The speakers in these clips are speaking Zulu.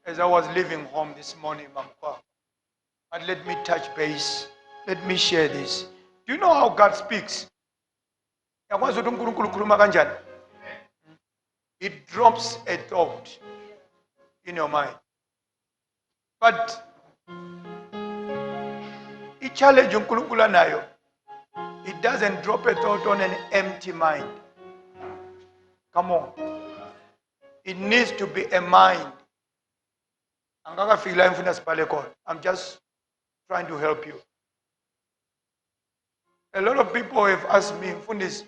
as I was leaving home this morning, Mamkwa, and let me touch base. Let me share this. Do you know how God speaks? It drops a thought in your mind. But it challenge uNkulunkulu nayo. It doesn't drop a thought on an empty mind. Come on. It needs to be a mind. I'm just trying to help you. A lot of people have asked me, Fundis,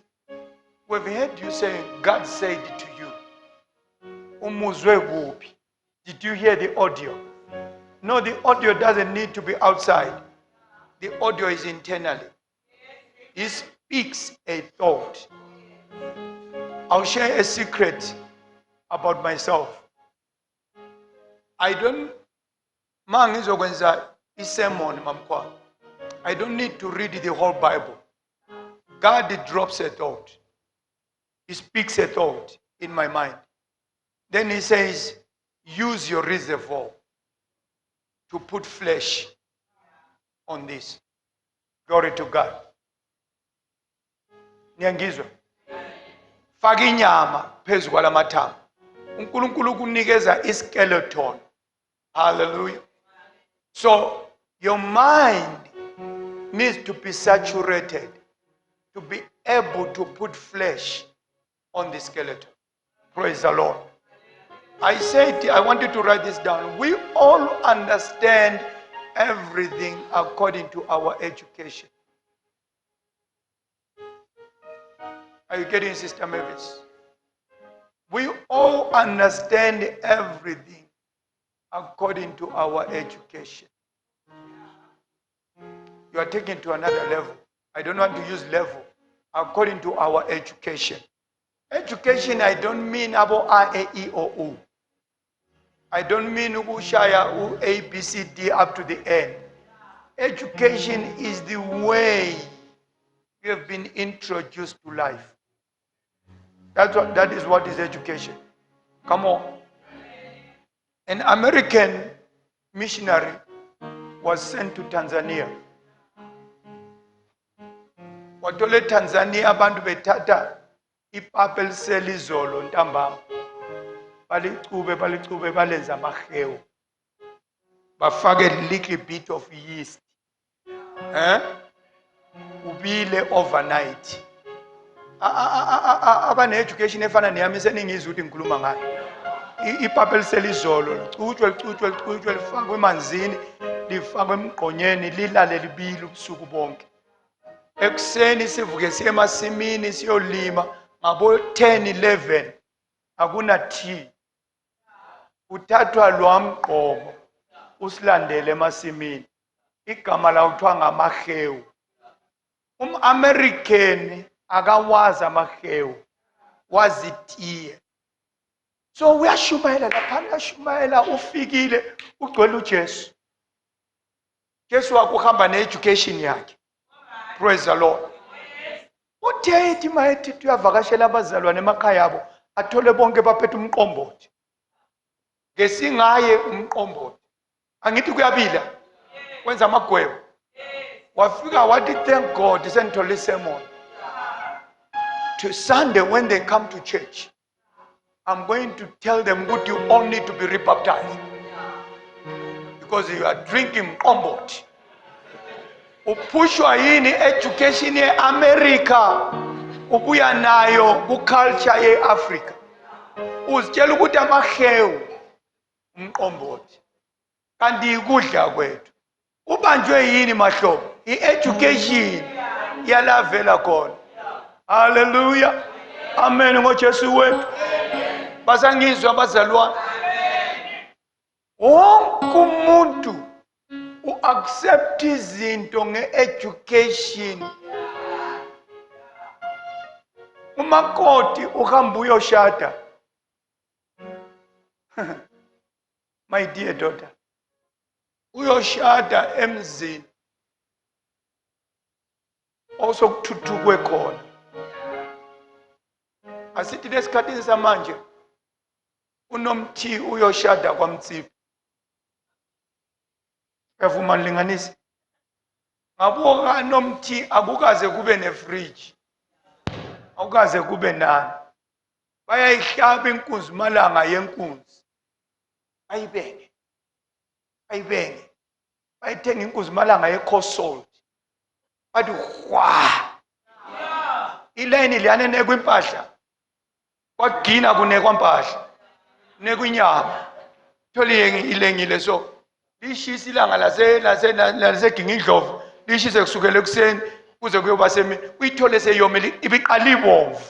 we've heard you saying God said it to you. Did you hear the audio? No, the audio doesn't need to be outside. The audio is internally. He speaks a thought. I'll share a secret about myself. I don't need to read the whole Bible. God drops a thought. He speaks a thought in my mind. Then he says, use your reservoir to put flesh on this. Glory to God. Niyangizwa? Faka inyama phezu kwalamathambo. uNkulunkulu kunikeza iskeleton. Hallelujah. So your mind needs to be saturated to be able to put flesh on the skeleton. Praise the Lord. I said, I want you to write this down. We all understand everything according to our education. Are you getting, Sister Mavis? We all understand everything according to our education. You are taken to another level. I don't want to use level. According to our education. Education, I don't mean about A, E, O, U. I don't mean Ushaya, U, A, B, C, D up to the end. Education is the way you have been introduced to life. That is what is education. Come on. An American missionary was sent to Tanzania. Watole Tanzania abantu bethatha ipapel selizolo ntambama. Balicube balenza amahewu. Bafake a little bit of yeast. Ubile overnight. Abane education efana neyami seningizwe ukuthi ngikhuluma ngayo. Ipapel selizolo licutshwe lifakwe emanzini, lifakwe emgqonyeni, lilale libili ubusuku bonke. Ekuseni sivuke siye emasimini siyolima ngabo 10-11 akuna tea. Uthathwa lwamgqomo usilandele emasimini. Igama lawo kuthiwa ngamahewu. American akawazi amahewu, wazi itiye. So uyashumayela lapha, uyashumayela ufikile ugcwele uJesu. Jesu wakuhamba ne-education yakhe. Praise the Lord. Uthe ithi mayethi uyavakashela abazalwane emakhaya abo athole bonke baphethe umqombothi. Ngesingaye umqombothi. Angithi kuyabila. Kwenza amagwebo. Wafika wathi thank God sentole sermon. To Sunday when they come to church, I'm going to tell them good you all need to be rebaptized. Because you are drinking umqombothi. Upushwa yini education ye America ubuya nayo ku culture ye Africa. Uzitshela ukuthi amahewu umqombothi. Kanti ikudla kwethu. Ubanjwe yini mahlobo? I-education yalavela khona. Hallelujah. Amen ngoJesu wethu. Basangizwa abazalwane. Wonke umuntu accept izinto nge-education. Umakoti uhamba uyoshada. My dear daughter. Uyoshada emzini. Also kuthuthukwe khona. Asithi lesikhathini samanje unomthi uyoshada kwaMtsipa. Uyavuma nilinganise? Ngabuka nomthi akukaze kube nefridge. Akukaze kube nani. Bayayihlaba inkunzi malanga yenkunzi. Ayibenge. Ayibenge. Bayithenga inkunzi malanga ye-cold. Bathi hwa. Ilayini liyane nekwa impahla. Kwagina kunekwa impahla. Nekwa inyama. Tholi ilengile so. Lishisa ilanga lasegingindlovu. Lishise kusukela ekuseni kuze kuyoba semini. Uyithole seyomile ibiqala ibomvu.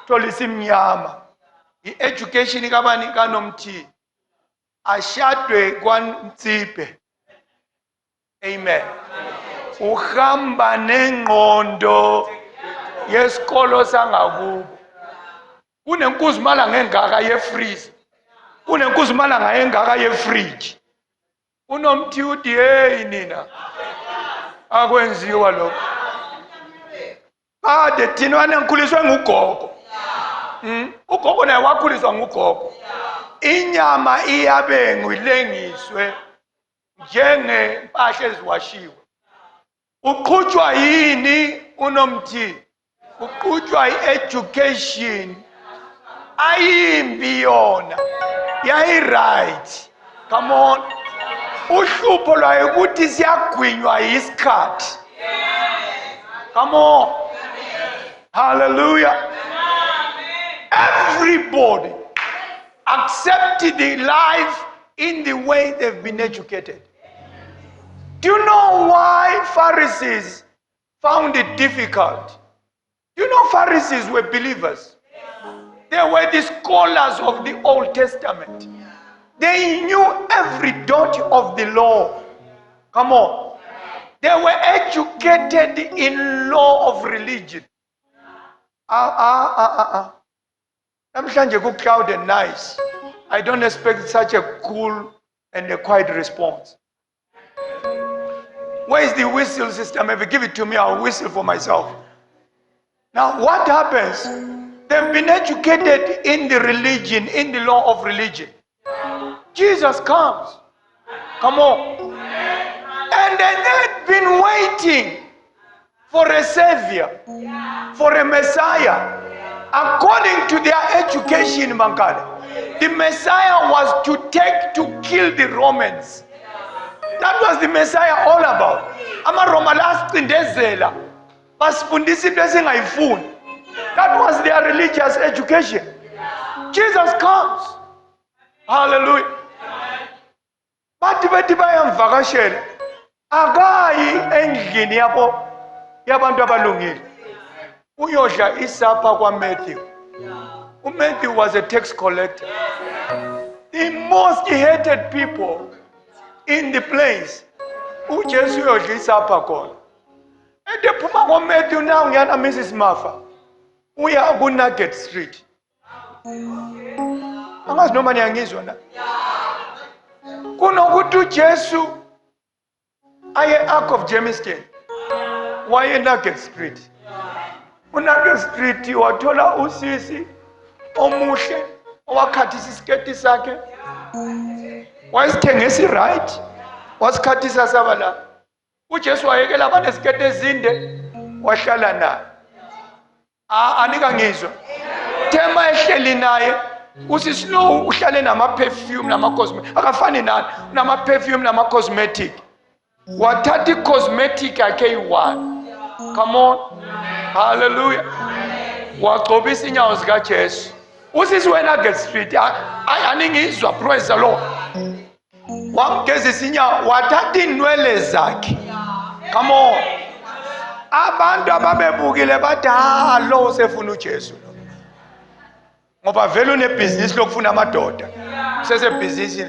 Tholi simnyama. I-education kabani kaNomthi. Ashadwe kwaNtsipe. Amen. Uhamba nengqondo yesikolo sangakubo. Kunenkunzi malanga engaka ye-freeze. Kunenkunzi malanga engaka ye-fridge. UNomthi uthi hey nina akwenziwa lokho. Kade thina wanengikhuliswe ngugogo. Ugogo naye wakhuliswa ngugogo. Inyama iyabengwa ilengiswe njengempahla eziwashiwe. Uqhutshwa yini uNomthi? Uqhutshwa i-education ayimbi yona. Yayi right. Come on. Uhlupho lwaye ukuthi siyagwinywa isikhathi. Come on. Hallelujah. Everybody accepted the life in the way they've been educated. Do you know why Pharisees found it difficult? Do you know Pharisees were believers? They were the scholars of the Old Testament. They knew every dot of the law. Come on. They were educated in law of religion. Namhlanje ku-cloud and nice. I don't expect such a cool and a quiet response. Where is the whistle system? If you give it to me, I'll whistle for myself. Now, what happens? They've been educated in the religion, in the law of religion. Jesus comes. Come on. And then they've been waiting for a savior, for a Messiah. According to their education, Mankale, the Messiah was to kill the Romans. That was the Messiah all about. Ama-Roma lasicindezela basifundisa into esingayifuni. That was their religious education. Jesus comes. Hallelujah. Bathi bayamvakashela. Akayi endlini yabantu abalungile. Uyodla isapha kwaMatthew. uMatthew was a tax collector. The most hated people in the place. uJesu uyodla isapha khona. Edephuma kwaMatthew now ngiyana Mrs. Martha. Uya kuNugget Street. Angazi noma niyangizwa na. Kunokuthi uJesu aye Ark of Jamestown. Waye Nugget Street. UNugget Street wathola usisi omuhle owakhathisa isiketi sakhe. Wayesithengisa right. Wasikhathisa saba la. uJesu wayekela abantu esiketi ezinde wahlala naye. Anika ngizwa. Tema ehleli naye usisi lo uhlale nama perfume nama cosmetic akafani nani nama perfume nama cosmetic. Wathatha cosmetic yakhe yi-1. Come on. Hallelujah. Wagcobisa inyawo zikaJesu. Usisi weNugget Street aningizwa, praise the Lord. Wamgezisa inyawo wathatha inwele zakhe. Come on. Abantu ababebukile bathi lo usefuna uJesu lo. Ngoba vele unebhizinisi lokufuna amadoda. Usesebhizinisi.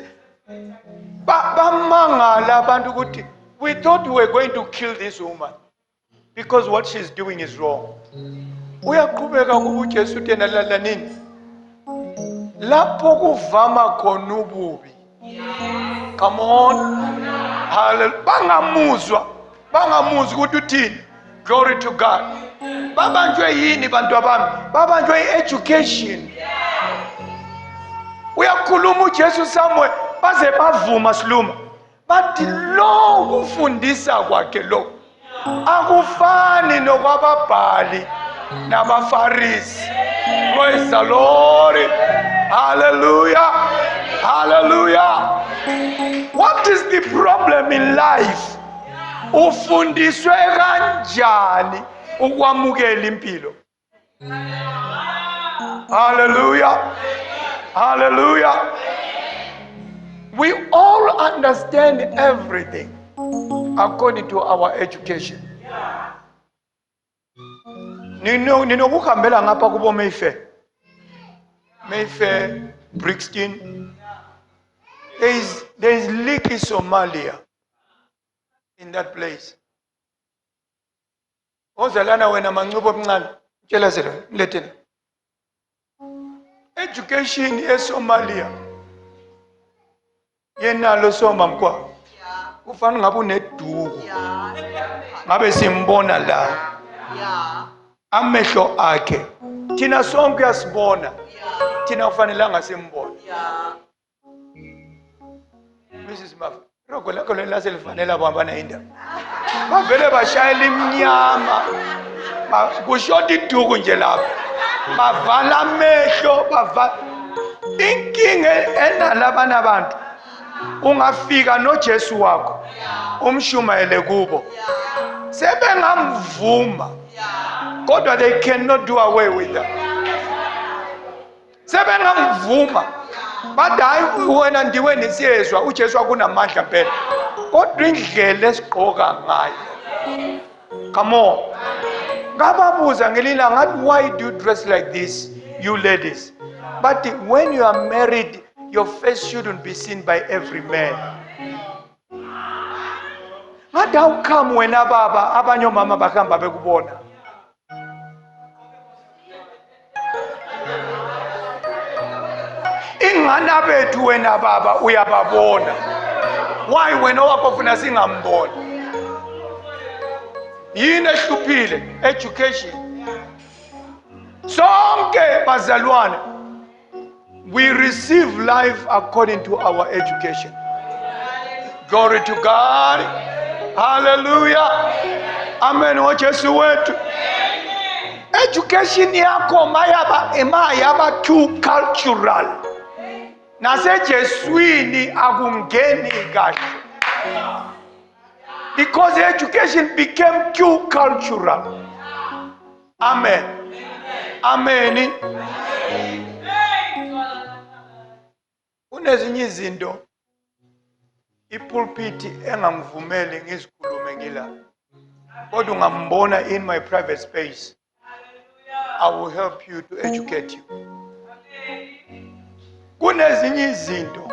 Bamangala abantu ukuthi we thought we were going to kill this woman because what she's doing is wrong. Uyaqhubeka kuba uJesu uthi yena lala nini? Lapho kuvama khona ububi. Come on. Hallelujah. Bangamuzwa ukuthi uthini? Glory to God. Babanjwe yini bantu abami? Babanjwe education. Uyakhuluma uJesu somewhere baze bavuma siluma. But lo kufundisa kwakhe lo akufani nokwababhali nabafarisi. Praise the Lord. Hallelujah. Hallelujah. What is the problem in life? Ufundiswe kanjani ukwamukela impilo? Hallelujah. Hallelujah. We all understand everything according to our education. Ninokuhambela ngapha kubo Mayfair. Mayfair, Brixton. There is Liki Somalia in that place. Ozalana wena mancubo omncane. Tshela sela, mlethele. Education eSomalia. Yenalo soma mkwa. Kufana ngabe uneduku. Ngabe simbona la. Amehlo akhe. Thina sonke uyasibona. Thina kufanelanga simbone. Mrs. Maf, rogo lakho lelifanele abambana indaba. Bavele bashayela imnyama. Kushota iduku nje lapha. Bavala amehlo, bavala. Inkinga enalabana abantu. Ungafika noJesu wakho. Umshumayele kubo. Sebengamvuma. Kodwa they cannot do away with that. Sebengamvuma. But hayi wena ndiwe nisiyezwa uJesu akunamandla phela. Kodwa indlela esigqoka ngayo. Come on. Ngababuza ngelila ngathi, why do you dress like this, you ladies? But when you are married, your face shouldn't be seen by every man. Ngathi how come wena baba abanye omama bahamba bekubona? Ingana bethu wena baba uyababona. Why wena wakho funa singambona? Yini ehluphile? Education. Sonke bazalwane, we receive life according to our education. Glory to God. Hallelujah. Amen. Jesu wetu. Education yakho mayaba too cultural. Nase Jesuini akungeni kahle. Because education became too cultural. Amen. Amen. Kunezinye izinto ipulpit engangivumeli ngizikhulume ngila. Kodwa ungambona in my private space. I will help you to educate you. Kunezinye izinto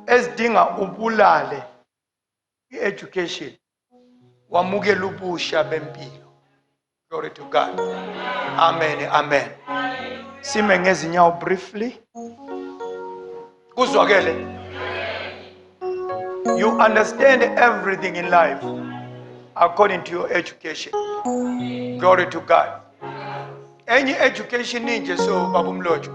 ezidinga ubulale i-education wamukela ubusha bempilo. Glory to God. Amen. Amen. Sime ngezinyawo briefly. Kuzwakele. You understand everything in life according to your education. Glory to God. Any education ninje so babumlojo.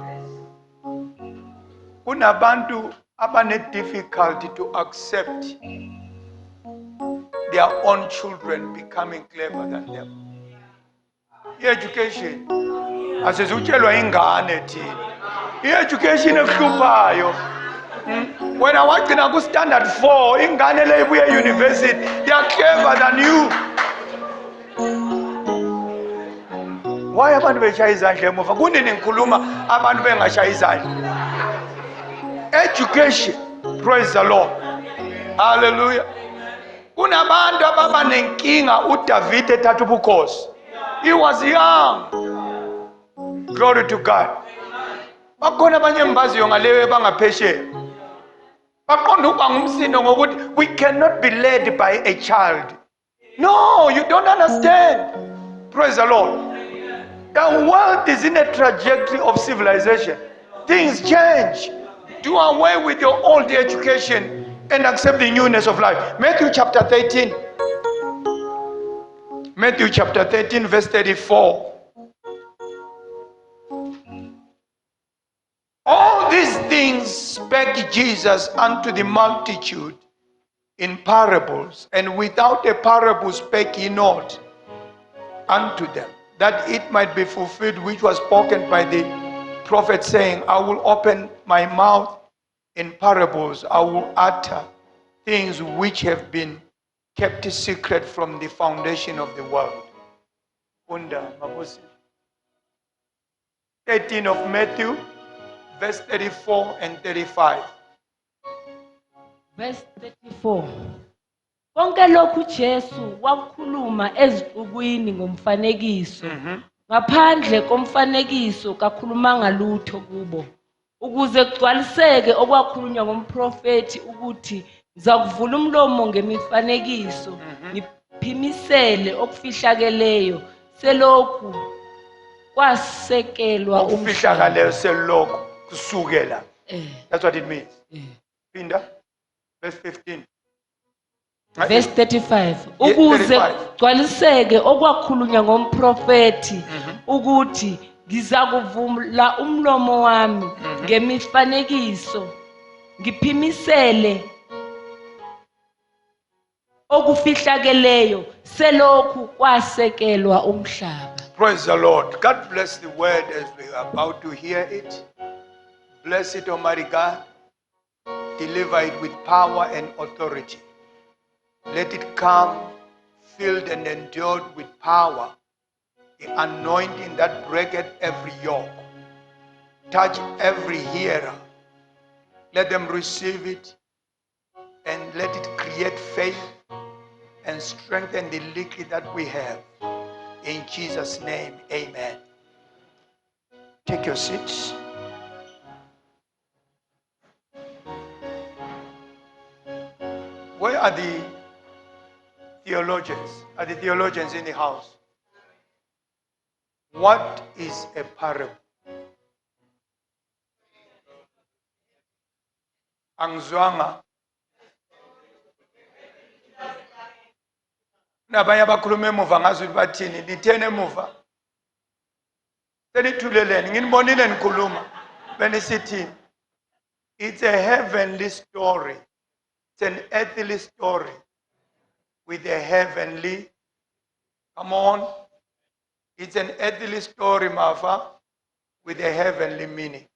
Kunabantu abane difficulty to accept their own children becoming clever than them. I-education asizutshelwa ingane thina. I-education ehluphayo. Wena wagcina ku standard 4 ingane le ibuye university, they are clever than you. Why abantu beshaya izandla emuva? Kunini ngikhuluma abantu bengashaya izandla? Education. Praise the Lord. Hallelujah. Kunabantu ababa nenkinga uDavid ethatha ubukhosi. He was young. Glory to God. Bakhona abanye embaziyo ngalewe bangaphesheya. Baqonda ukuba ngumsindo ngokuthi we cannot be led by a child. No, you don't understand. Praise the Lord. The world is in a trajectory of civilization. Things change. Do away with your old education and accept the newness of life. Matthew chapter 13. Matthew chapter 13 verse 34. All these things spake Jesus unto the multitude in parables, and without a parable spake he not unto them, that it might be fulfilled which was spoken by the prophet, saying, I will open my mouth in parables, I will utter things which have been kept secret from the foundation of the world. 13 of Matthew, verse 34 and 35. Verse 34. Konke lokhu Jesu wakhuluma ezixukwini ngomfanekiso. Ngaphandle komfanekiso kakhulumanga lutho kubo. Ukuze kugcwaliseke okwakhulunywa ngomprofeti ukuthi ngizakuvula umlomo ngemifanekiso ngiphimisele okufihlakeleyo selokhu kwasekelwa okufihlakeleyo selokhu kusukela. That's what it means. Pinda verse 15. Verse 35. Ukuze kugcwaliseke okwakhulunywa ngomprofeti ukuthi ngizakuvula umlomo wami ngemifanekiso ngiphimisele okufihlakeleyo selokhu kwasekelwa umhlaba. Praise the Lord. God bless the word as we are about to hear it. Bless it, Almighty God. Deliver it with power and authority. Let it come filled and endured with power, the anointing that breaketh every yoke. Touch every hearer. Let them receive it and let it create faith and strengthen the leaky that we have. In Jesus' name, amen. Take your seats. Where are the theologians? Are the theologians in the house? What is a parable? Angzwanga. Nabanye abakhuluma emuva ngazwi bathini lithene emuva. Selithuleleni nginibonile nikhuluma benisithi it's a heavenly story. It's an earthly story with a heavenly. Come on. It's an earthly story, Mafa, with a heavenly meaning.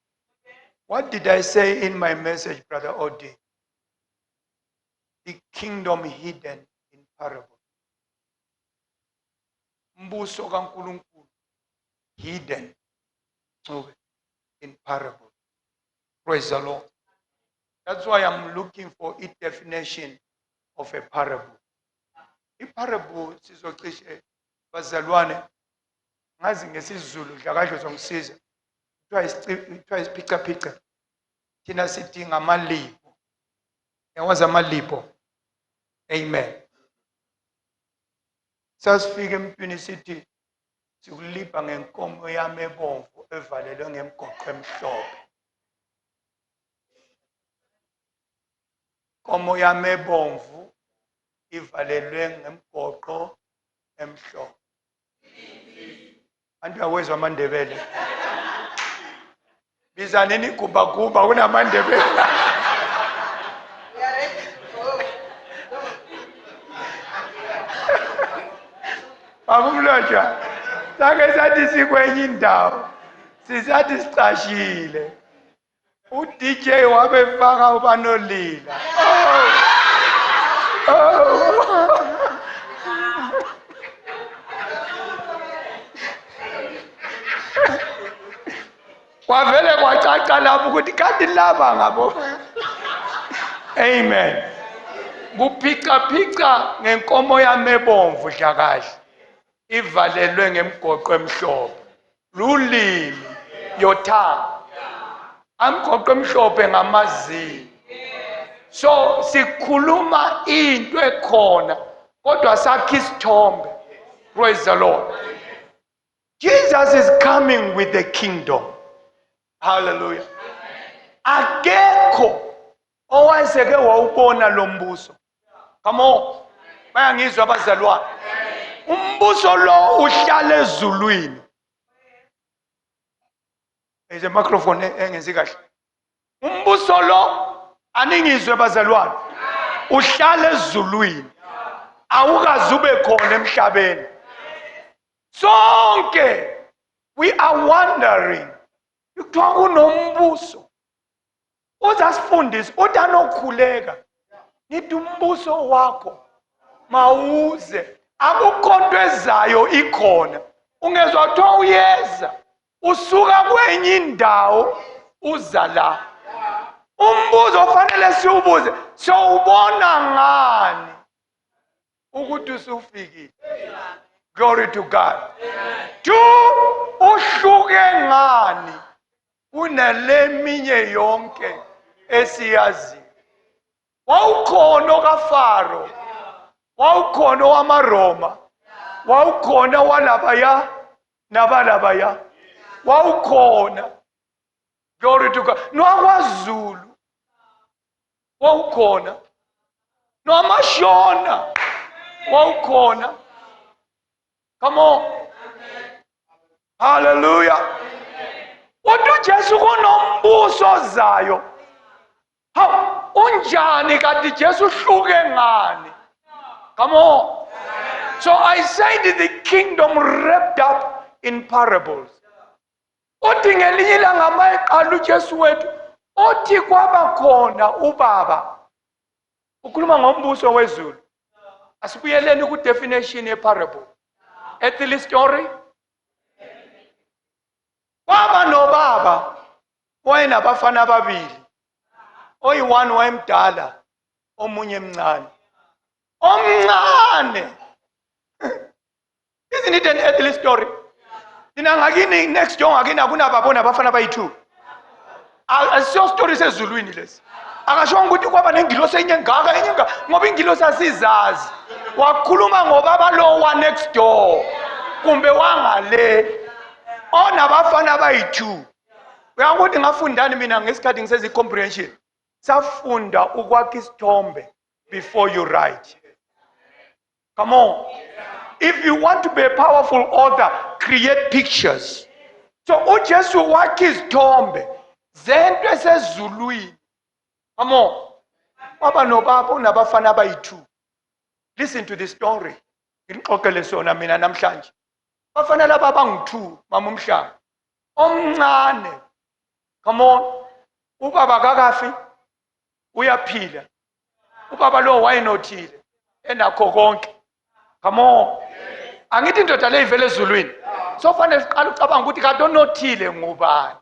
What did I say in my message, Brother Odi? The kingdom hidden in parable. Mbuso kaNkulunkulu hidden in parable. Praise the Lord. That's why I'm looking for a definition of a parable. A parable sizocishe bazalwane ngazi ngesizulu dlakahle zongisiza. Kuthiwa isiphica thina sithi ngamalipo. Yawazi amalipo. Amen. Sasifika empini sithi sikulipa ngenkomo yami ebomvu evalelwe ngemgoqo emhlophe. Inkomo yami ebomvu ivalelwe ngemgoqo emhlophe. Antu uyawezwa amandebele. Bizanini kuba kunamandebele. Akumloja. Sake sathi sikwenye indawo. Sisathi sicashile. uDJ wabefaka ubanolila. Kwavele kwacaca lapho ukuthi kanti laba ngabo. Amen. Kuphica ngenkomo yami ebomvu dlakahle. Ivalelwe ngemgoqo emhlophe. Lulimi, your tongue. Amgoqo emhlophe ngamazinyo. So sikhuluma into ekhona kodwa sakhe isithombe. Praise the Lord. Jesus is coming with the kingdom. Hallelujah. Akekho owayeseke wawubona lo mbuso. Come on. Bayangizwa abazalwane. Umbuso lo uhlala ezulwini. Is a microphone engenzi kahle. Umbuso lo aningizwe abazalwane. uhlala ezulwini awukaze ube khona emhlabeni. Sonke we are wondering. Kuthiwa kunombuso uzasifundisa uthi anokhuleka nithi umbuso wakho mawuze, akukho nto ezayo ikhona. Ungezwa kuthiwa uyeza usuka kwenye indawo uza la. Umbuzo ofanele siwubuze, sowubona ngani ukuthi usufikile? Glory to God. Uhluke ngani kunale minye yonke esiyaziyo? Wawukhona okaFaro, wawukhona owamaRoma, wawukhona walabaya nabalabaya, wawukhona. Glory to God. NowaKwaZulu wawukhona, nowaMashona wawukhona. Come on. Hallelujah. Uthi uJesu kunombuso ozayo. Hawu, unjani kanti Jesu uhluke ngani? Come on. So I said the kingdom wrapped up in parables. Uthi ngelinye ilanga mayeqala uJesu wethu, uthi kwaba khona ubaba. Ukhuluma ngombuso wezulu. Asibuyeleni ku definition ye parable. Earthly story. Kwaba nobaba wayenabafana ababili. Oyi-1 wayemdala, omunye mncane. Omncane. Isn't it an earthly story? Thina ngakini next door ngakini akunababona abafana abayi-2. Asiyo story sezulwini lesi. Akashonga ukuthi kwaba nengilosi enye engaka ngoba ingilosi asizazi. Wakhuluma ngobaba lo wa next door kumbe wangale onabafana abayi-2. Uyakuthi ngafundani mina ngesikhathi ngisezi comprehension. Safunda ukwakha isithombe before you write. Come on. If you want to be a powerful author, create pictures. So uJesu wakha isithombe zento esezulwini. Come on. Baba nobaba unabafana abayi-2. Listen to the story. Ngixoxele sona mina namhlanje. Bafana laba abangu-2 mama uMhlanga. Omncane. Come on. Ubaba kakafi uyaphila. Ubaba lo wayenothile enakho konke. Come on. Angithi indoda le ivele ezulwini. So fanele siqala ucabanga ukuthi kade onothile ngubani.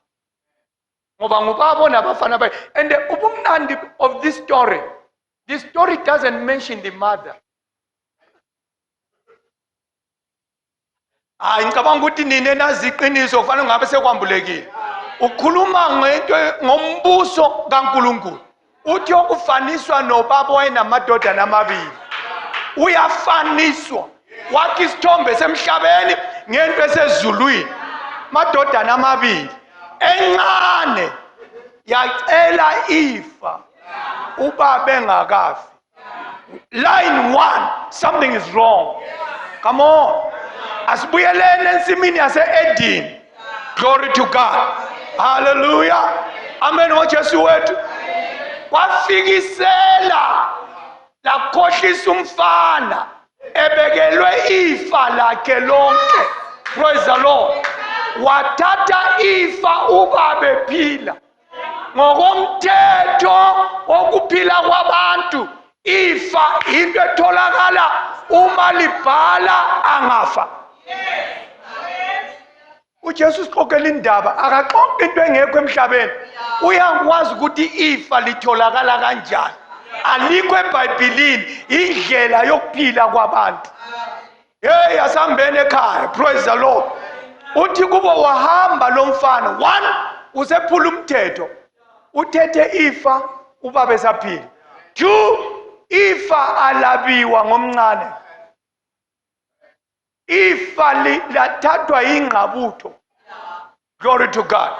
Ngoba ngubaba onabafana abayi. And ubumnandi of this story, this story doesn't mention the mother. Ngicabanga ukuthi nine nazi iqiniso kufanele ngabe sekwambulekile. Ukhuluma ngombuso kaNkulunkulu. Uthi okufaniswa nobaba wayenamadodana amabili. Uyafaniswa. Wakha isithombe semhlabeni ngento esezulwini. Madodana amabili. Encane yacela ifa ubaba engakafi. Line 1, something is wrong. Come on. Asibuyeleni ensimini yase-Eden. Glory to God. Hallelujah. Amen. uJesu wethu wafikisela lakhohlisa umfana ebekelwe ifa lakhe lonke. Praise the Lord. Wathatha ifa ubaba ephila. Ngokomthetho wokuphila kwabantu, ifa into etholakala uma libhala angafa. uJesu sixoxela indaba akaxoxe into engekho emhlabeni. Uyakwazi ukuthi ifa litholakala kanjani. Alikho eBhayibhelini indlela yokuphila kwabantu. Hey, asambene ekhaya. Praise the Lord. Uthi kubo wahamba lo mfana. 1, usephula umthetho. Uthethe ifa ubaba esaphila. 2, ifa alabiwa ngomncane. Ifa lathathwa ingqabutho. Glory to God.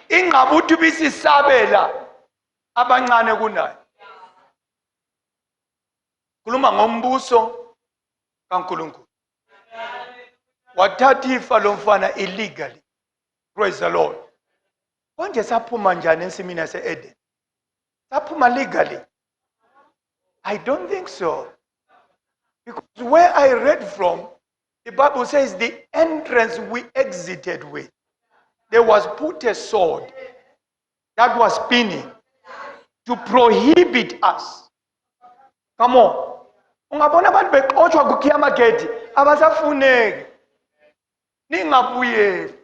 Ingqabutho bisisabela abancane kunayo. Kuluma ngombuso kaNkulunkulu. Wathatha ifa lomfana illegally. Praise the Lord. Konje saphuma njani ensimini yase-Eden? Saphuma legally. I don't think so. Because where I read from, the Bible says the entrance we exited with, there was put a sword that was spinning to prohibit us. Come on. Ungabona abantu bexotshwa kukhiya amagedi abasafuneki. Ningabuyeli.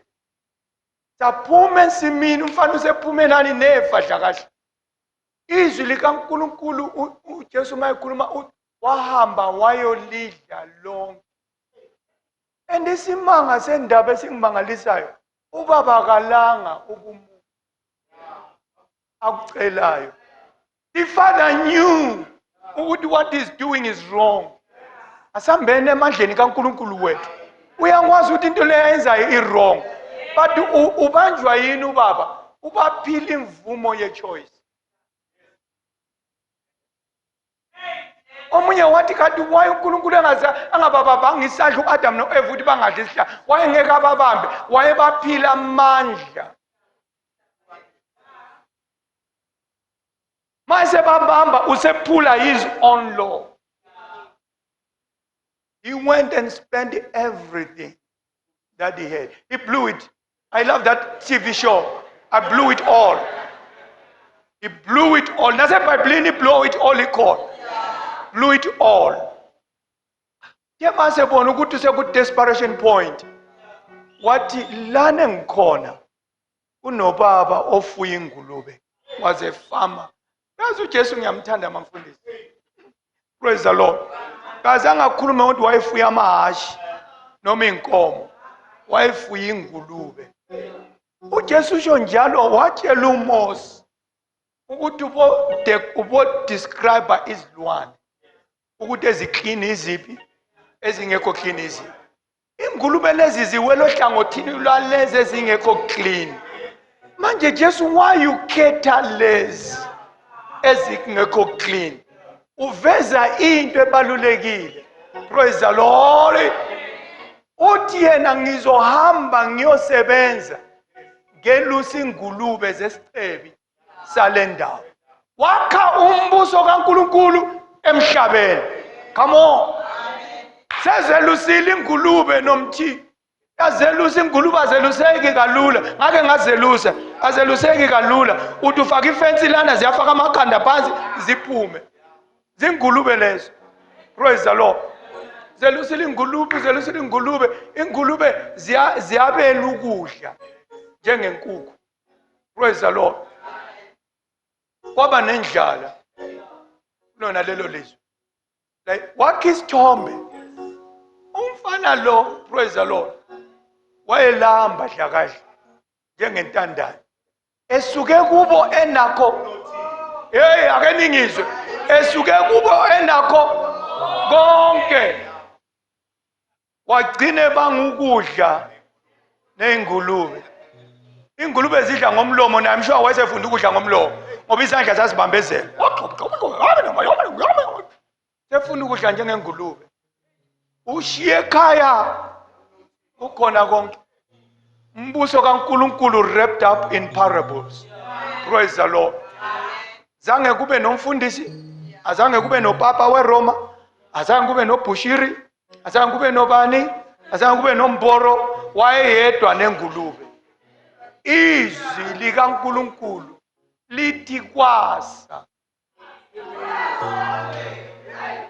Saphume ensimini umfana usephume nani nefa dlakahle. Izwi likaNkulunkulu uJesu mayekhuluma wahamba wayolidla lonke. And isimanga sendaba esingimangalisayo ubaba kalanga ukumuntu akucelayo. The father knew what he's doing is wrong. Asambene emandleni kaNkulunkulu wethu. Uyakwazi ukuthi into leyo ayenzayo i-wrong. But ubanjwa yini ubaba? Ubaphila imvumo ye-choice. Omunye wathi kanti why uNkulunkulu angabababanga isandla uAdam noEva ukuthi bangadli isihlahla. Wayengeke ababambe, wayebaphila amandla. Mase babamba usephula his own law. He went and spent everything that he had. He blew it. I love that TV show. I blew it all. He blew it all. Nase Bible blow it all he called. Blew it all. Mase bona ukuthi seku desperation point. Wathi lana ngikhona unobaba ofuya ingulube. Was a farmer. Kazi uJesu ngiyamthanda mfundisi. Praise the Lord. Kazi angakhuluma ukuthi wayefuya amahashi noma inkomo. Wayefuya ingulube. uJesu usho njalo watshela uMose ukuthi ubo describe izilwane ukuthi eziclean iziphi ezingekho clean iziphi. Ingulube lezi ziwelo hlangothini lwalezi ezingekho clean. Manje Jesu why you cater lezi ezingekho clean? Uveza into ebalulekile. Praise the Lord. Uthi yena ngizohamba ngiyosebenza ngelusa ingulube zesicebi salendawo. Wakha umbuso kaNkulunkulu emhlabeni. Come on. Sezelusile ingulube nomthi. Azelusa ingulube azeluseki kalula. Ngake ngazelusa, azeluseki kalula. Uthi ufaka ifence lana ziyafaka amakhanda phansi ziphume. Zingulube lezo. Praise the Lord. Zelusile ingulube, ingulube ziyabela ukudla njengenkukhu. Praise the Lord. Kwaba nendlala lona lelo lizwe. Like wakhisithombe. Umfana lo, praise the Lord. Wayelamba dlakahle njengentandane. Esuke kubo enakho. Hey, ake ningizwe. Esuke kubo enakho konke. Wagcine bangukudla neingulube. Ingulube zidla ngomlomo na I'm sure wayesefunda ukudla ngomlomo ngoba isandla sasibambezela. Sefuna ukudla njengengulube. Ushiye ekhaya ukhona konke. Umbuso kaNkulunkulu wrapped up in parables. Praise the Lord. Zange kube nomfundisi, azange kube nopapa weRoma, azange kube noBushiri, azange kube nobani, azange kube nomboro, wayeyedwa nengulube. Izwi likaNkulunkulu lithi kwasa.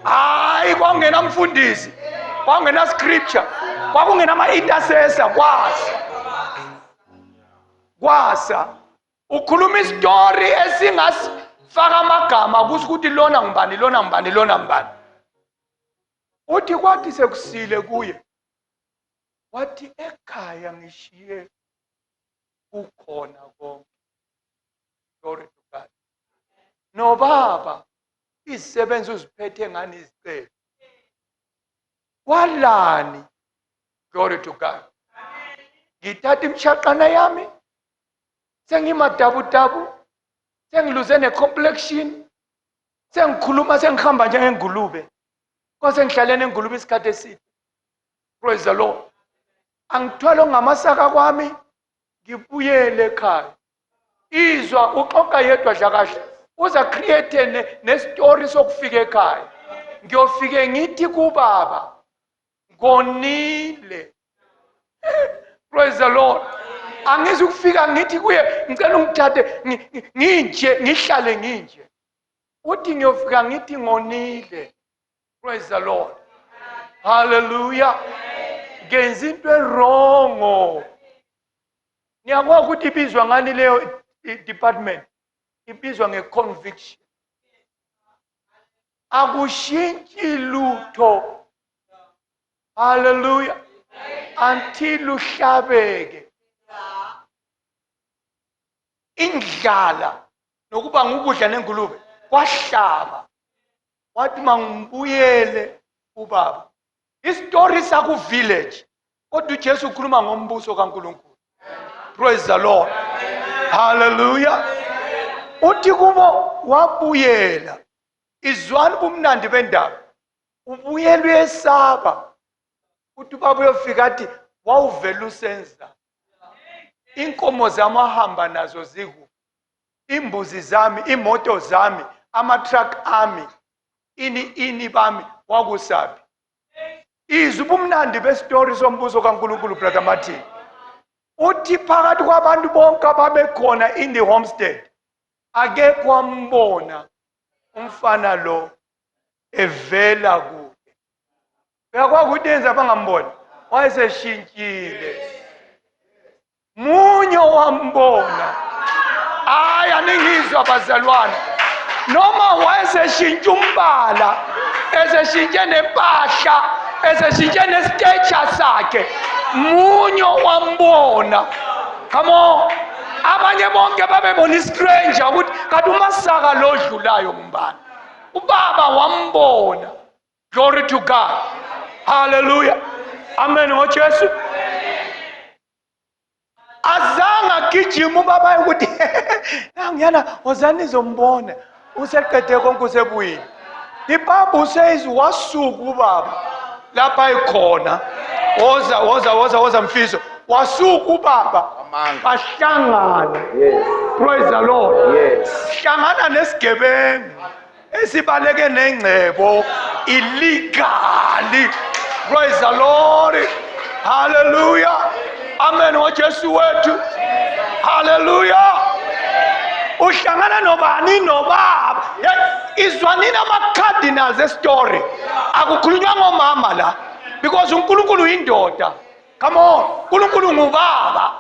Hayi kwangena mfundisi, kwangena scripture, kwakungena ama-intercessor kwasa. Kwasa. Ukhuluma istory esingasifaka amagama kusikuthi lona ngibani lona ngibani lona ngibani. Uthi kwathi sekusile kuye. Wathi ekhaya ngishiye ukhona konke. Glory to God. No baba izisebenzi uziphethe ngani izicelo. Walani. Glory to God. Ngithatha imshaqana yami. Sengimadabu-dabu. Sengiluze ne-complexion. Sengikhuluma sengihamba njengengulube. Kwase ngihlale nengulube isikhathi eside. Praise the Lord. Angithwala ngamasaka kwami ngibuyele ekhaya. Izwa uxoxa yedwa dlakahle. uza create ne-story sokufika ekhaya. Ngiyofike ngithi kubaba ngonile. Praise the Lord. Angizi ukufika ngithi kuye ngicela ungithathe nginje ngihlale nginje. Uthi ngiyofika ngithi ngonile. Praise the Lord. Hallelujah. Ngenza into wrong. Ngiyakwazi ukuthi ibizwa ngani leyo department. Ibizwa ngeconviction. Akushintshi lutho. Hallelujah. Until uhlabeke. Indlala nokuba ngukudla nengulube kwahlaba. Wathi mangibuyele ubaba. Istory saku village. Kodwa uJesu ukhuluma ngombuso kaNkulunkulu. Praise the Lord. Hallelujah. Uthi kubo wabuyela. Izwani bumnandi bendaba. Ubuyela uyesaba. Uthi ubaba uyofika athi wawuvela usenza. Inkomo zamahamba nazo ziku. Imbuzi zami, imoto zami, ama-truck ami, ini bami wakusabi. Izwi bumnandi bestory sombuso kaNkulunkulu brother Martin. Uthi phakathi kwabantu bonke ababekhona in the homestead akekho wambona umfana lo evela kude. Uyakwazi ukuthi yenza bangambona wayeseshintshile. Munye wambona. Aya ningizwa bazalwane. Noma wayeseshintsha umbala, eseshintshe nempahla, eseshintshe nestature sakhe, munye wambona. Come on. Abanye bonke babebona istranger ukuthi kanti umasaka lo odlulayo ngumbani. Ubaba wambona. Glory to God. Hallelujah. Amen ngoJesu. Azanga gijima ubaba ukuthi ngiyana wozani zombona useqede konke usebuyini. Ibhayibheli says wasuka ubaba lapha ikhona woza Mfiso wasuka ubaba bahlangana. Yes. Praise the Lord. Yes. Hlangana nesigebengu esibaleke nengcebo illegally. Praise the Lord. Hallelujah. Amen ngoJesu wethu. Hallelujah. Uhlangana nobani nobaba. Izwanini ama-cardinals estory. Akukhulunywa ngomama la. Because uNkulunkulu uyindoda. Come on. uNkulunkulu ngubaba.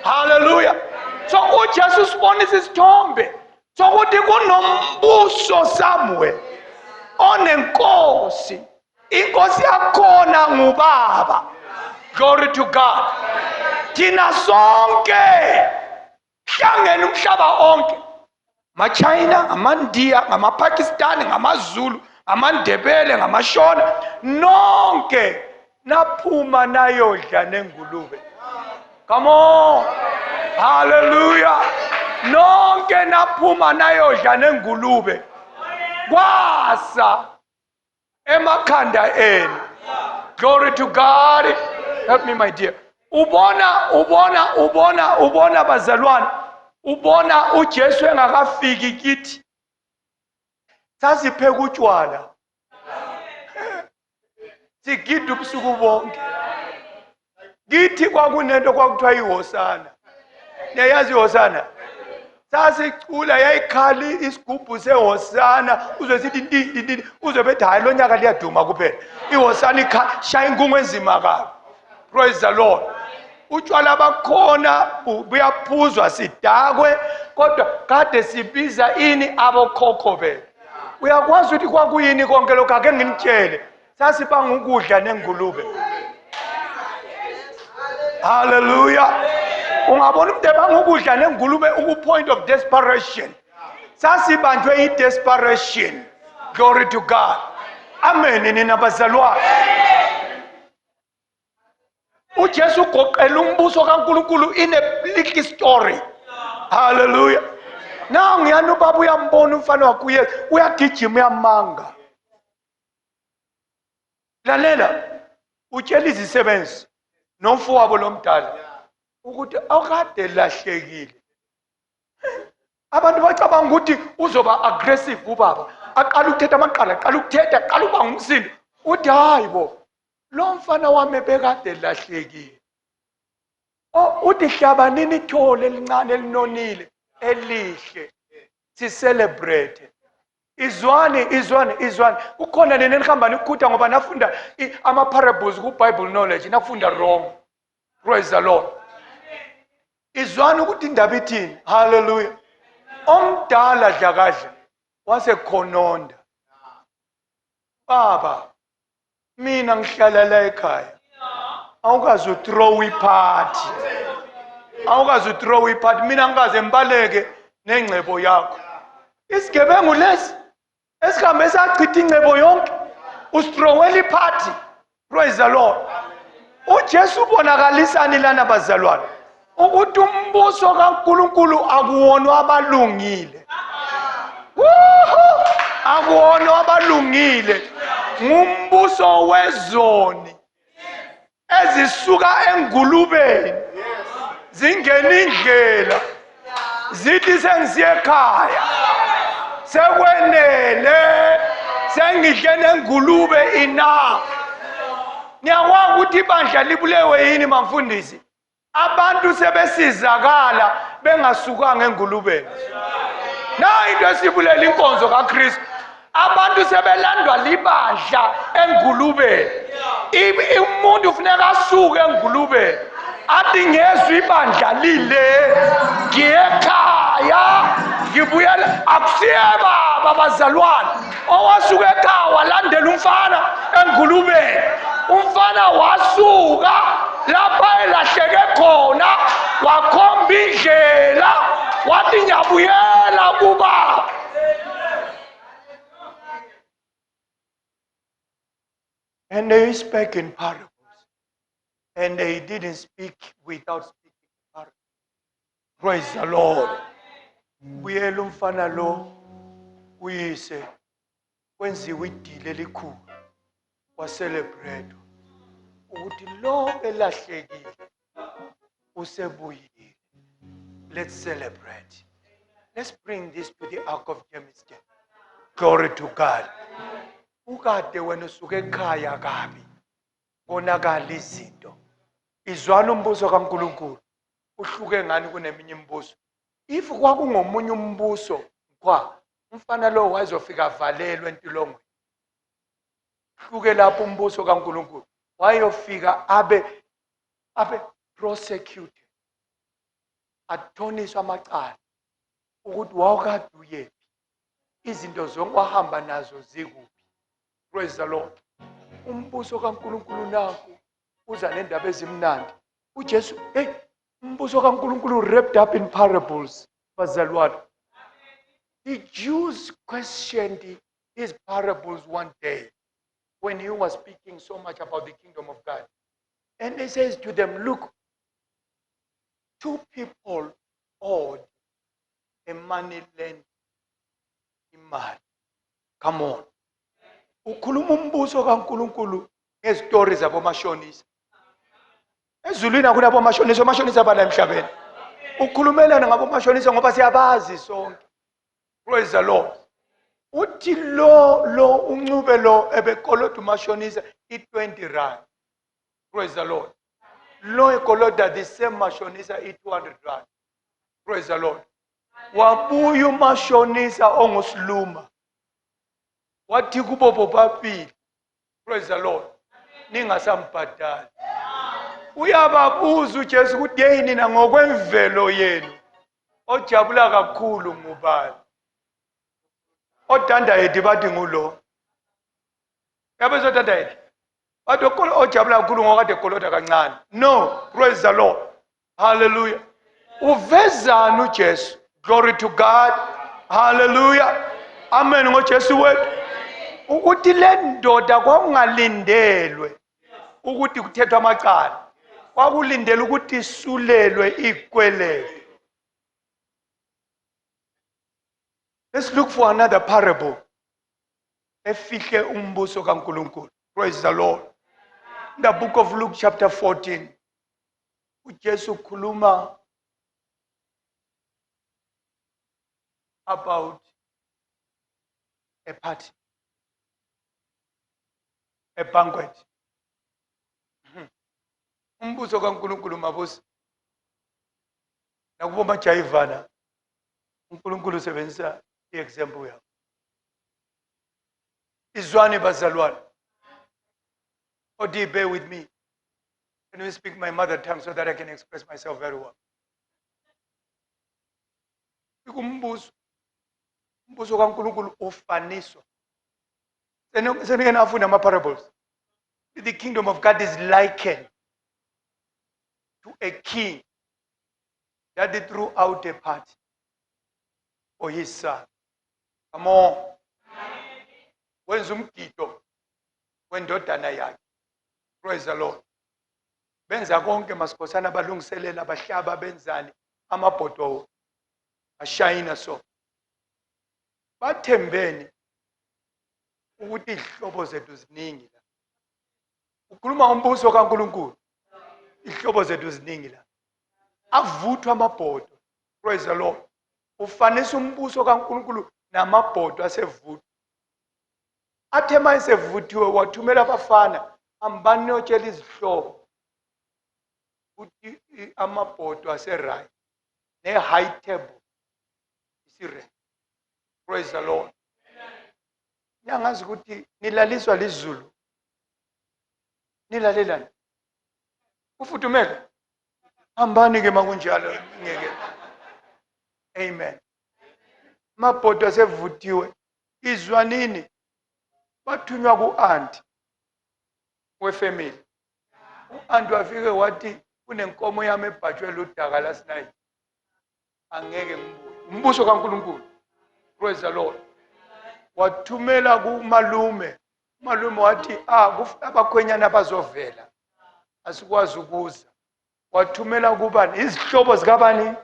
Hallelujah. So uJesu sibonisa isithombe sokuthi kunombuso somewhere onenkosi. Inkosi yakhona ngubaba. Glory to God. Thina sonke hlangene umhlaba onke. MaChina, amaNdiya, ngamaPakistani, ngamaZulu, amaNdebele, ngamashona, nonke naphuma nayodla nengulube. Come on. Hallelujah. Nonke naphuma nayodla nengulube. Kwasa emakhanda enu. Glory to God. Help me my dear. Ubona bazalwane. Ubona uJesu engakafiki kithi. Sasipheka utshwala. Sigida ubusuku bonke. Kithi kwakunento kwakuthiwa iHosana. Niyayazi iHosana? Sasicula yayikhali isigubhu seHosana uzosithi ndi uzobethi hayi lo nyaka liyaduma kuphela. iHosana shaya inkungu enzima kabi. Praise the Lord. Utshwala bakhona buyaphuzwa sidakwe kodwa kade sibiza ini abokhokho bethu. Uyakwazi ukuthi kwakuyini konke lokho ake nginitshele. Sasibanga ukudla nengulube. Hallelujah. Ungabona umuntu ebanga ukudla nengulube point of desperation. Sasibanjwe i-desperation. Glory to God. Amen nina bazalwane. uJesu ugoqela umbuso kaNkulunkulu in a little story. Hallelujah. Now ngiyana ubaba uyambona umfana wakhe uyagijima uyamanga. Lalela utshela izisebenzi nomfowabo lomdala ukuthi awukade lahlekile. abantu bacabanga ukuthi uzoba aggressive ubaba, aqala ukuthetha amaqala, aqala ukuthetha, aqala uba ngumsindo. Uthi hayi bo, lo mfana wami bekade lahlekile. Uthi hlabanini ithole elincane elinonile elihle, si-celebrate. Izwani. Ukhona nini enihamba nikhutha ngoba nafunda ama-parables ku-Bible knowledge, nafunda wrong. Praise the Lord. Izwani ukuthi indaba ithini. Hallelujah. Omdala dlakadla wasekhononda. Baba, mina ngihlala la ekhaya. Awukazi uthrow iphathi. Mina ngikaze mbaleke nengcebo yakho. Isigebengu lesi esihambe sachitha ingcebo yonke, usithrowela iphathi. Praise the Lord. uJesu ubonakalisani lana bazalwane ukuthi umbuso kaNkuluNkulu akuwona abalungile. Akuwona abalungile, ngumbuso wezoni ezisuka engulubeni zingena indlela zithi sengisiye ekhaya sekwenele sengidle engulube ina. Niyakwazi ukuthi ibandla libulewe yini mafundisi? Abantu sebesizakala bengasukanga engulubeni. Na into esibulela inkonzo kaKristu. Abantu sebelandwa libandla engulubeni. Umuntu ufuneka asuke engulubeni. Athi ngezwe ibandla lile ngiyekhaya ngibuyela akusiye baba bazalwane owasuka ekhaya walandela umfana engulubeni. Umfana wasuka lapha elahleke khona wakhomba indlela wathi ngiyabuyela kuba. And they spoke in parables. And they didn't speak without speaking in parables. Praise the Lord. Buyela umfana lo uyise kwenziwe idile elikhulu waselebrate ukuthi lo belahlekile usebuyile. Let's celebrate. Let's bring this to the Ark of Jamestown. Glory to God. Ukade wena usuke ekhaya kabi konakala izinto. Izwana umbuso kaNkuluNkulu uhluke ngani kuneminye imibuso. If kwakungomunye umbuso kwa umfana lo wayezofika valelwe entolongweni. Hluke lapho umbuso kaNkuluNkulu wayofika abe prosecuted. Athoniswa amacala ukuthi wawukade uyephi. Izinto zonke wahamba nazo zikuphi. Praise the Lord. Umbuso kaNkuluNkulu nakho uza nendaba ezimnandi. uJesu umbuso kaNkuluNkulu wrapped up in parables. Bazalwane. The Jews questioned his parables one day when he was speaking so much about the kingdom of God. And he says to them, look, two people owed a money lent imali. Come on. Ukhuluma umbuso kaNkuluNkulu ngezistories zabomashonisa. Ezulwini akunabomashonisa, omashonisa abala emhlabeni. Ukhulumelana ngabomashonisa ngoba siyabazi sonke. Praise the Lord. Uthi lo uncube lo ebekoloda umashonisa i20 rand. Praise the Lord. Lo ekoloda the same mashonisa i200 rand. Praise the Lord. Wabuya umashonisa ongusiluma. Wathi kubo bobabili. Praise the Lord. Ningasambhadali. Uyababuza uJesu ukuthi yini na ngokwemvelo yenu ojabula kakhulu ngubani? Odanda yedi bathi ngulo. Yabe zodanda yedi. Bathi ojabula kakhulu ngokade koloda kancane. No, praise the Lord. Hallelujah. Uvezana uJesu. Glory to God. Hallelujah. Amen ngoJesu wethu. Ukuthi le ndoda kwakungalindelwe ukuthi kuthethwa amacala. Kwakulindele ukuthi isulelwe ikwelede. Let's look for another parable. Efihle umbuso kaNkuluNkulu. Praise the Lord. In the book of Luke chapter 14. uJesu khuluma about a party, a banquet. Umbuso kaNkulunkulu mabusi nakubo majayivana uNkulunkulu usebenzisa iexample yakho. Izwane bazalwane. Oh, dear, bear with me. Can we speak my mother tongue so that I can express myself very well? Umbuso kaNkulunkulu ufaniswa. Senike afuna ama-parables. The kingdom of God is likened to a king that threw out a party for his son. Come on. Wenza umgido wendodana yakhe. Praise the Lord. Benza konke masikhosana balungiselela abahlaba benzani amabhodo ashayina so. Bathembeni ukuthi ihlobo zethu ziningi la. Ukhuluma ngombuso kaNkulunkulu. Ihlobo zethu ziningi la. Avuthwa amabhodo. Praise the Lord. Ufanisa umbuso kaNkulunkulu namabhodo asevuthwa. Athe mayesevuthiwe wathumela abafana ambani niyotshela izihlobo ukuthi amabhodo aseRayi ne-high table isire. Praise the Lord. Ngiyangazi ukuthi nilaliswa lizulu. Nilalelani? Ufuthumela. Hambani ke makunjalo ngeke. Amen. Amabhodo asevuthiwe. Izwanini bathunywa ku-anti wefamily. U-anti wafike wathi kunenkomo yami ebhajwe ludaka last night. Angeke ngibuye. Umbuso kaNkulunkulu. Praise the Lord. Wathumela kumalume. Umalume wathi abakhwenyana bazovela. Asikwazi ukuza. Wathumela kubani? Izihlobo zikabani?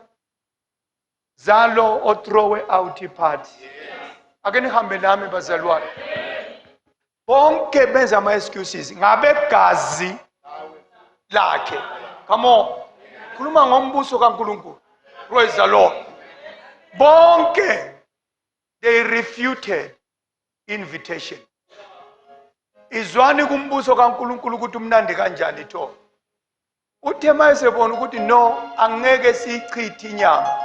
Zalo o throw out party. Ake nihambe nami bazalwane. Bonke benza ama-excuses ngabegazi lakhe. Come on. Khuluma ngombuso kaNkulunkulu. Praise the Lord. Bonke they refuted invitation. Izwani kumbuso kaNkulunkulu ukuthi umnandi kanjani tho. Uthe mayesebona ukuthi no angeke sichithe inyama.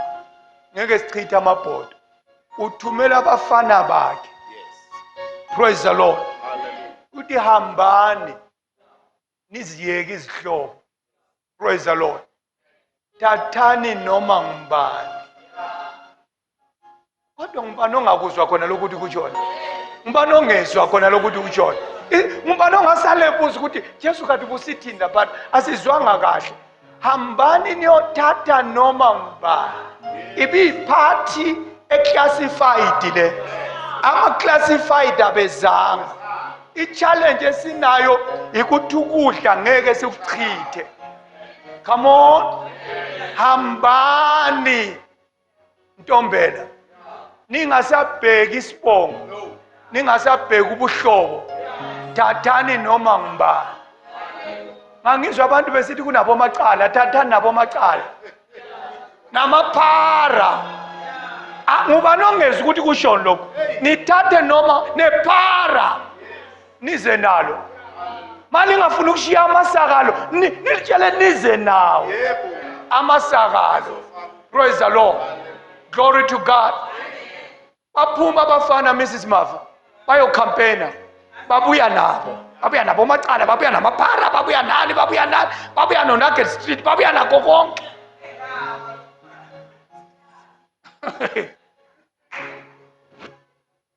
Ngeke sichithe amabhodo. Uthumela abafana bakhe. Praise the Lord. Uthi hambani niziyeke izihlobo. Praise the Lord. Thathani noma ngubani. Kodwa ngubani ongakuzwa khona lokuthi kutshona? Ngubani ongezwa khona lokuthi kutshona? Ngubani ongasale ebuza ukuthi Jesu kathi kusithinda but asizwanga kahle. Hambani niyothatha noma ngubani. Ibi-party eclassified le. Ama-classified abezanga. I-challenge esinayo ikuthi ukudla ngeke sikuchithe. Come on. Hambani Ntombela. Ningasabheki isibongo. Ningasabheki ubuhlobo. Thathani noma ngubani. Mangizwa abantu besithi kunabo macala, thathani nabo macala. Namaphara. Ngubani ongeza ukuthi kusho lokho? Nithathe noma nephara. Nize nalo. Mali ngafuna ukushiya amasakalo, nilitshele nize nawo. Amasakalo. Praise the Lord. Glory to God. Baphuma abafana Mrs. Mava. Bayo campaigner. Babuya nabo. Babuya nabo macala, babuya namaphara, babuya nani, babuya no Nugget Street, babuya nakho konke.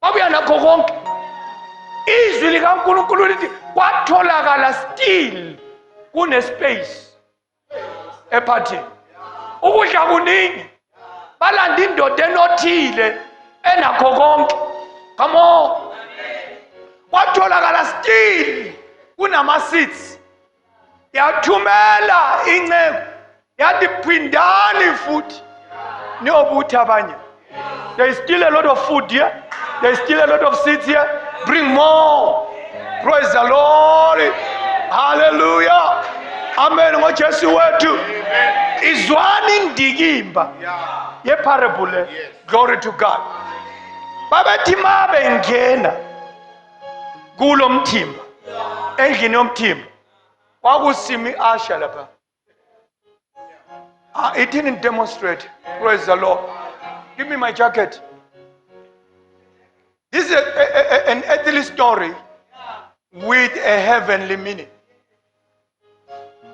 Babuya nakho konke. Izwi likaNkulunkulu lithi kwatholakala still kune space ephathini. Ukudla kuningi. Balanda indoda enothile enakho konke. Come on. Kwatholakala still kunama seats. Yathumela incebo. Yathi phindani futhi. Niyobutha abanye. There is still a lot of food here. There is still a lot of seats here. Bring more. Praise the Lord. Hallelujah. Amen. Ngo Jesu wetu. izwani indikimba yeparable. Glory to God. Babethi mabe ngena kulo mthimba endlini yomthimba kwakusimi asha lapha. It didn't demonstrate. Praise the Lord. Give me my jacket. This is an earthly story with a heavenly meaning.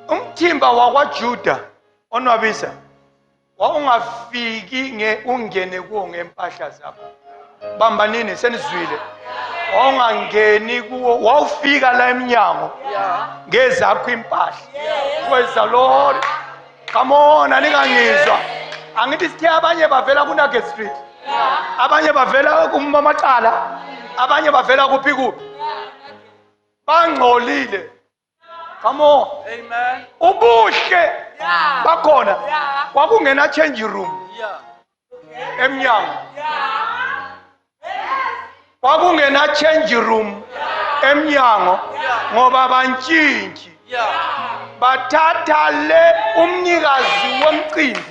Umthimba wakwaJuda onwabisa wawungafiki ungene kuwo ngempahla zakho. Bambanini senizwile. Wawungangeni kuwo, wawufika la eminyango ngezakho impahla. Praise the Lord. Come on, aningangizwa. Angithi sithe abanye bavela kuNugget Street. Abanye bavela kuMamacala. Abanye bavela kuphi kuphi. Bangcolile. Come on. Amen. Ubuhle bakhona. Kwakungena change room. Emnyango. Kwakungena change room emnyango ngoba bantshintshi. Bathatha le umnikazi womcimbi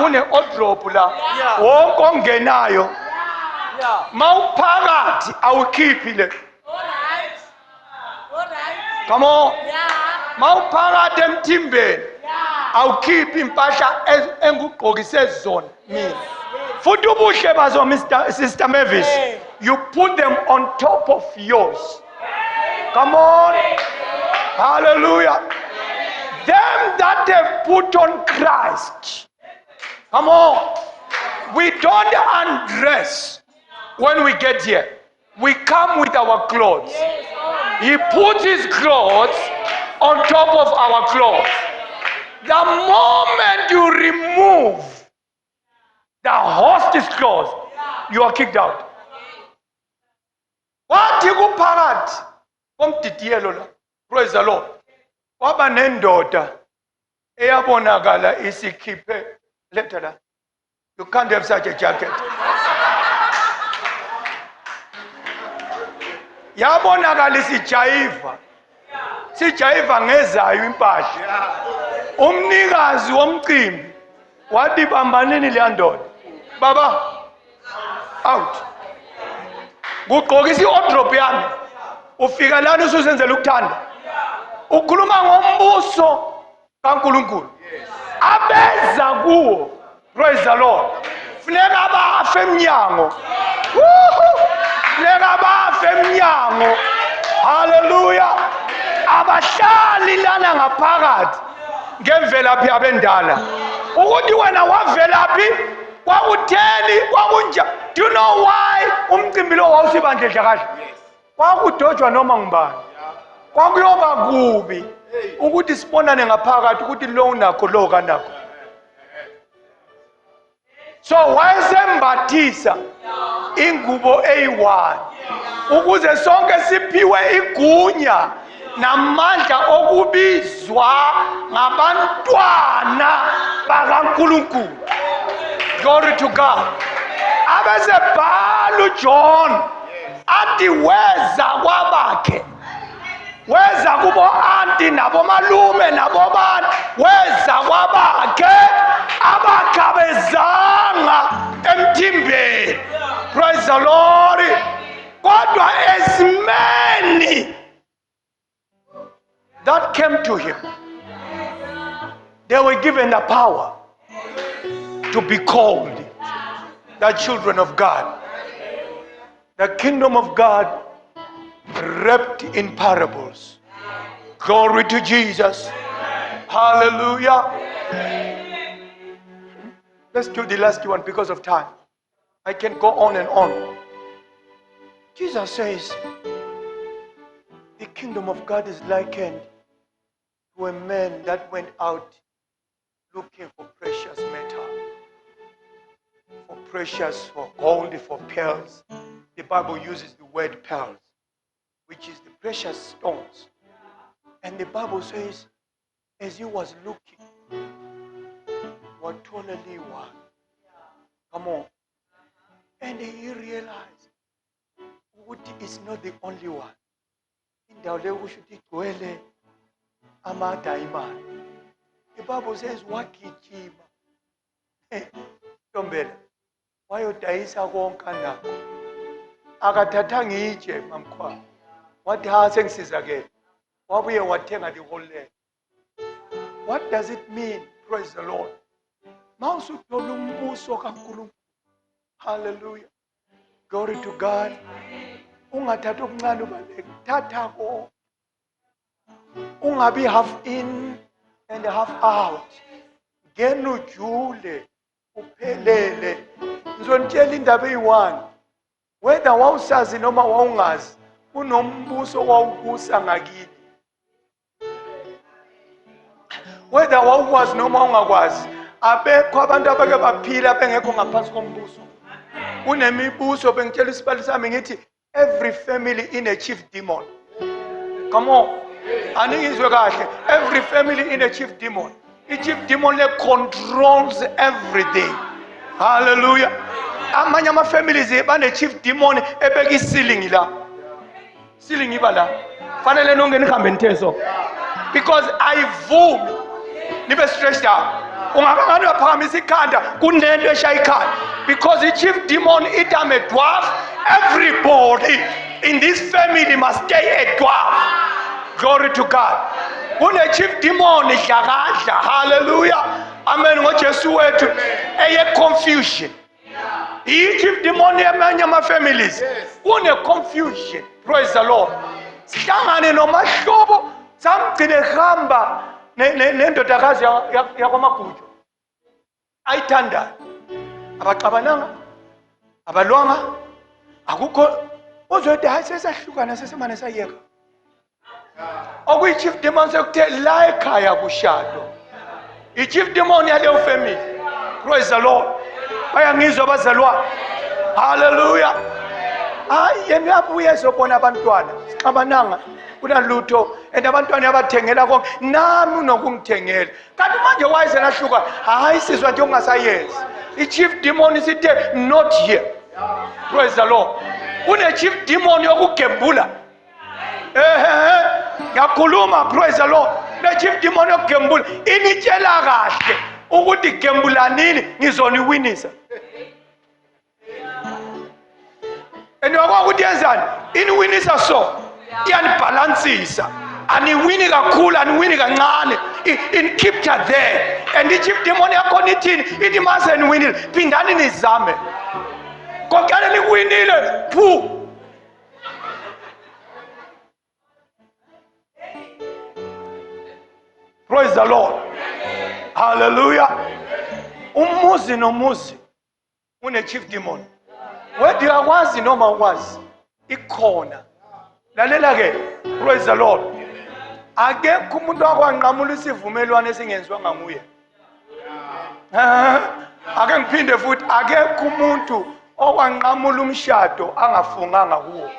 une odrop la wonke ongenayo mawuphakathi awukhiphi le. Come on. Mawuphakathi emthimbeni awukhiphi impahla engugqokise zona mina. Futhi ubuhle bazo Sister Mavis, you put them on top of yours. Come on. Hallelujah. Them that have put on Christ. Come on. We don't undress when we get here. We come with our clothes. He puts his clothes on top of our clothes. The moment you remove the host's clothes, you are kicked out. Wathi kuphakathi komdidiyelo la. Praise the Lord. Waba nendoda eyabonakala isikhiphe letter la. You can't have such a jacket. Yabonakala sijayiva ngezayo impahla. Umnikazi womcimbi wathi bambanini le ndoda. Baba out. Kugqokisa iodrop yami. Ufika lana usuzenzela ukuthanda. Ukhuluma ngombuso kaNkulunkulu. Abeza kuwo. Praise the Lord. Funeka bafe emnyango. Funeka bafe emnyango. Hallelujah. Abahlali lana ngaphakathi ngemvelaphi abendala. Ukuthi wena wavelaphi kwakutheni kwakunja. Do you know why umcimbi lo wawusibandledla kahle? Kwakudojwa noma ngubani. Kwakuyoba kubi ukuthi sibonane ngaphakathi ukuthi lo unakho lo kanakho. So wayesembathisa ingubo eyi-1 ukuze sonke siphiwe igunya namandla okubizwa ngabantwana bakaNkulunkulu. Glory to God. Abesebhala uJohn athi weza kwabakhe. Weza kubo anti nabo malume nabo bani. Weza kwabakhe abakhabezanga emthimbeni. Praise the Lord. Kodwa as many that came to him, they were given the power to be called the children of God. The kingdom of God wrapped in parables. Glory to Jesus. Hallelujah. Let's do the last one because of time. I can go on and on. Jesus says, the kingdom of God is likened to a man that went out looking for precious metal, for gold, for pearls. The Bible uses the word pearls, which is the precious stones. And the Bible says, as he was looking, what totally was. Come on. And he realized, Uti is not the only one. Indawo le kusho ukuthi igcwele amadiamond. The Bible says wagijima. Ntombela wayodayisa konke anakho. Akathathanga itshe mamkhwa. Wathi ha sengisizakele. Wabuye wathenga the whole land. What does it mean? Praise the Lord. Mawusuthola umbuso kaNkulunkulu. Hallelujah. Glory to God. Ungathatha okuncane ubaleke. Thatha konke. Ungabi half in and half out. Ngena ujule uphelele. Ngizonitshela indaba eyi-1. Whether wawusazi noma wawungazi, kunombuso wawubusa ngakini. Whether wawukwazi noma ungakwazi, abekho abantu abake baphila bengekho ngaphansi kombuso. Kunemibuso bengitshela isibali sami ngithi every family in a chief demon. Come on. Aningizwe kahle. Every family in a chief demon. The chief demon controls everything. Hallelujah. Amanye ama families bane chief demon ebeka isilingi la. Silingi bala. Fanele nonke nihambe nithe because ayivumi nibe stretched out. Ungabangani baphakamisa ikhanda kunento eshaya ikhanda because the chief demon itame dwarf. Everybody in this family must stay a dwarf. Glory to God. Kune chief demon idlakadla. Hallelujah. Amen. ngoJesu wethu eye confusion. The chief demon yamanye ama families kune confusion. Praise the Lord. Sihlangane nomahlobo samgcine hamba nendodakazi yakwamagujo. Ayithanda. Abaxabananga. Abalwanga. Akukho uzwede hayi sesahlukana sesemane sayeka. Okuyi chief demon sekuthe la ekhaya kushado. I chief demon yaleyo family. Praise the Lord. Bayangizwa bazalwane. Hallelujah. Yena uyabuye ezobona abantwana. Sixabananga kunalutho and abantwana abathengela konke nami unokungithengela. Kanti manje wayise lahluka hayi sizwa nje ungasayenzi. I chief demon isithe not here. Praise the Lord. Kune chief demon yokugembula. Yakhuluma. Praise the Lord. Le chief demon yokugembula initshela kahle ukuthi gembula nini ngizoniwinisa. And wakwakuthi yenzani iniwinisa so iyanibalansisa aniwini kakhulu aniwini kancane in keep her there and the chief demon yakho nithini ithi mase niwinile phindani nizame kokane niwinile phu. Praise the Lord. Hallelujah. Umuzi nomuzi une chief demon. Whether yakwazi noma ukwazi ikhona. Lalela ke. Praise the Lord. Akekho umuntu akwanqamula isivumelwano esingenziwanga nguye. Ake ngiphinde futhi akekho umuntu okwanqamula umshado angafunganga kuwo.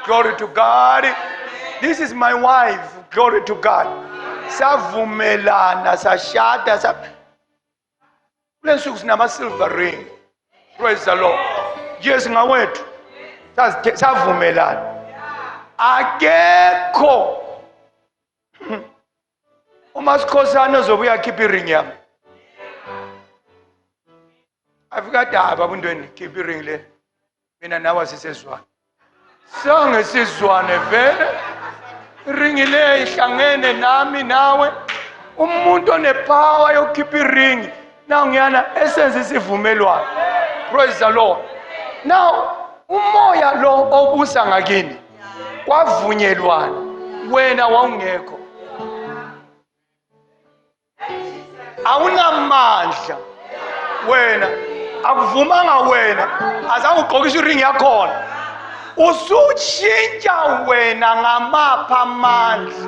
Glory to God. This is my wife. Glory to God. Savumelana sashada kulensuku sinama silver ring. Praise the Lord. Yes ngawethu savumelana akekho uMasikhosana ozobuya akhipha iring yami afika daba abantweni khipha iring le mina nawe sisezwana sangesizwane vele iring le ihlangene nami nawe umuntu onepower yokukhipha iring naw ngiyana esenze isivumelwano. Praise the Lord. Now umoya lo obusa ngakini kwavunyelwana wena wawungekho awunamandla wena akuvumanga wena azange ugqokishe iring yakhona usutshintsha wena ngamapha amandla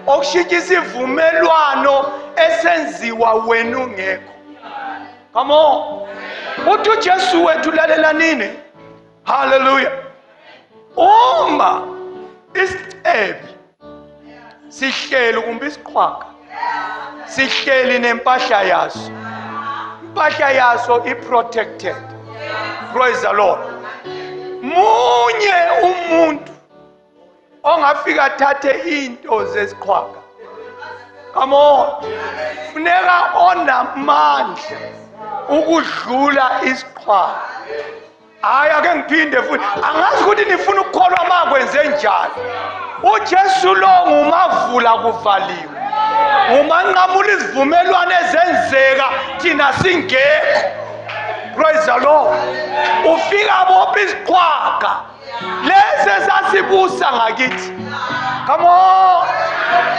okushintsha isivumelwano esenziwa wena ungekho. Come on. Uthi uJesu wethu lalela nini? Hallelujah. Uma isicebi sihleli kumbe isiqhwaga sihleli nempahla yaso. Impahla yaso iprotected. Praise the Lord. Munye umuntu ongafika thathe into zesiqhwaga Come on. Funeka onamandla ukudlula isiqhwaga. Hayi ake ngiphinde futhi. Angazi ukuthi nifuna ukukholwa makwenze njani. uJesu lo ngumavula kuvaliwe. Umanqamula izivumelwano ezenzeka thina singekho. Praise the Lord. Ufika bopha isiqhwaga. Lese sasibusa ngakithi. Come on.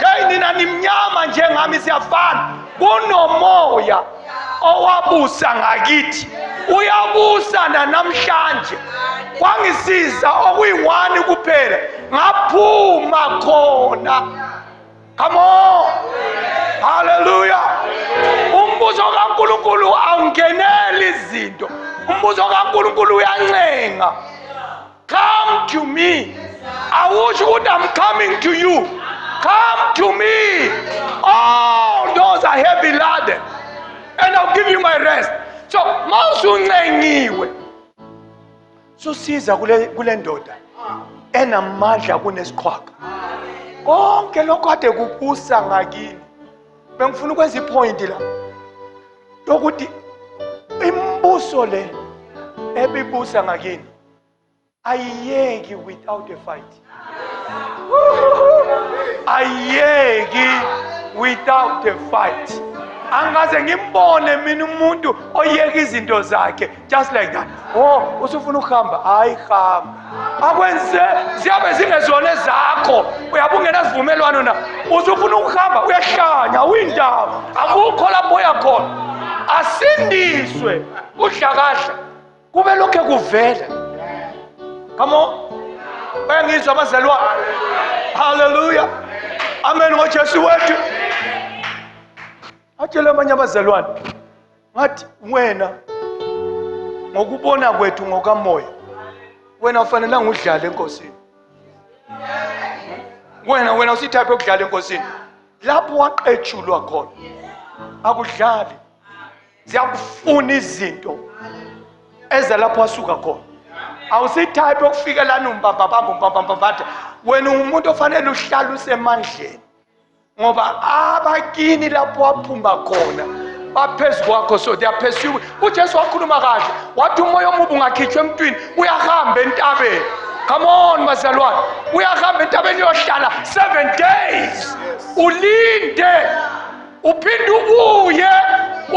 Hey nina nimnyama njengami siyafana. Kunomoya owabusa ngakithi. Uyabusa namhlanje. Kwangisiza okuyi-1 kuphela. Ngaphuma khona. Come on. Hallelujah. Umbuzo kaNkulunkulu awungeneli izinto. Umbuzo kaNkulunkulu uyancenga. Come to me. I wish what I'm coming to you. Come to me. All those are heavy laden. And I'll give you my rest. So, mawusuncengiwe. Susiza kule ndoda enamandla kunesiqhwaga. Konke lokho ade kubusa ngakini. Bengifuna ukwenza ipoint la. Lokuthi imbuso le ebibusa ngakini ayiyeki without a fight. Ayiyeki without a fight. Angaze ngimbone mina umuntu oyeka izinto zakhe just like that. Oh, usufuna ukuhamba? Hayi hamba. Akwenze ziyabe zingezona zakho. Uyabungena sivumelwano na. Usufuna ukuhamba uyahlanya uyindawo. Akukho lapho uyakhona. Asindiswe udlakahla. Kube lokho kuvela. Come on. Bayangizwa abazalwane. Hallelujah. Amen ngoJesu wethu. Atshela abanye abazalwane ngathi wena ngokubona kwethu ngokamoya wena ufanelanga udlale enkosini. Wena usithape ukudlala enkosini. Lapho waqetshulwa khona akudlali. Ziyakufuna izinto eza lapho wasuka khona. Awusithape ukufika lana umbambambamba. Wena umuntu ofanele uhlala usemandleni. Ngoba abakini lapho waphuma khona baphezu kwakho, so they are pursuing. uJesu wakhuluma kahle wathi umoya omubi ungakhitshwa emntwini uyahamba entabeni. Come on bazalwane, uyahamba entabeni yohlala 7 days. Ulinde uphinde ubuye